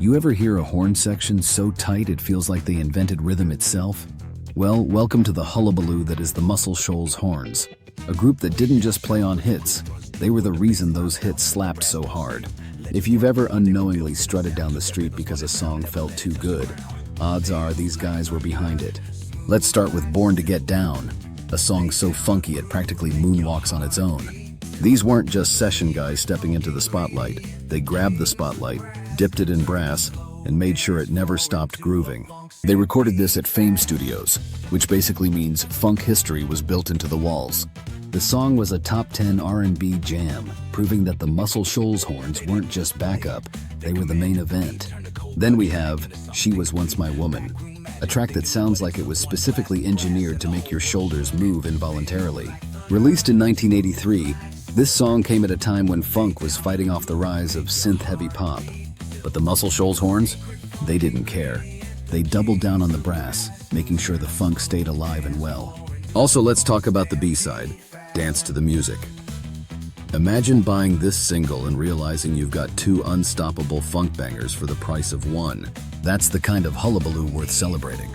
You ever hear a horn section so tight it feels like they invented rhythm itself? Well, welcome to the hullabaloo that is the Muscle Shoals Horns, a group that didn't just play on hits, they were the reason those hits slapped so hard. If you've ever unknowingly strutted down the street because a song felt too good, odds are these guys were behind it. Let's start with Born to Get Down, a song so funky it practically moonwalks on its own. These weren't just session guys stepping into the spotlight. They grabbed the spotlight, dipped it in brass, and made sure it never stopped grooving. They recorded this at Fame Studios, which basically means funk history was built into the walls. The song was a top 10 R&B jam, proving that the Muscle Shoals Horns weren't just backup, they were the main event. Then we have She Was Once My Woman, a track that sounds like it was specifically engineered to make your shoulders move involuntarily. Released in 1983, this song came at a time when funk was fighting off the rise of synth-heavy pop. But the Muscle Shoals Horns, they didn't care. They doubled down on the brass, making sure the funk stayed alive and well. Also, let's talk about the B-side, Dance to the Music. Imagine buying this single and realizing you've got two unstoppable funk bangers for the price of one. That's the kind of hullabaloo worth celebrating.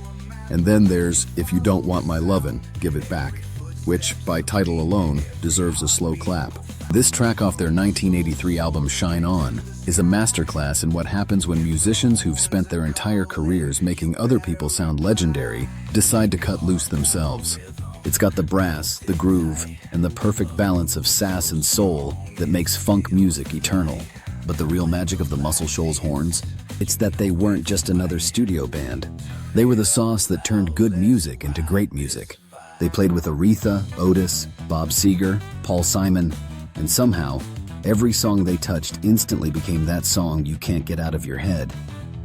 And then there's If You Don't Want My Lovin', Give It Back, which, by title alone, deserves a slow clap. This track off their 1983 album Shine On is a masterclass in what happens when musicians who've spent their entire careers making other people sound legendary decide to cut loose themselves. It's got the brass, the groove, and the perfect balance of sass and soul that makes funk music eternal. But the real magic of the Muscle Shoals Horns? It's that they weren't just another studio band. They were the sauce that turned good music into great music. They played with Aretha, Otis, Bob Seger, Paul Simon, and somehow, every song they touched instantly became that song you can't get out of your head.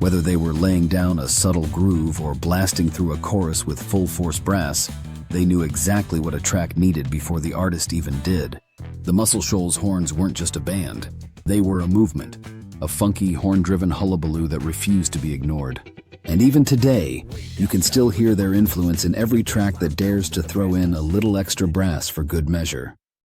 Whether they were laying down a subtle groove or blasting through a chorus with full-force brass, they knew exactly what a track needed before the artist even did. The Muscle Shoals Horns weren't just a band. They were a movement, a funky, horn-driven hullabaloo that refused to be ignored. And even today, you can still hear their influence in every track that dares to throw in a little extra brass for good measure.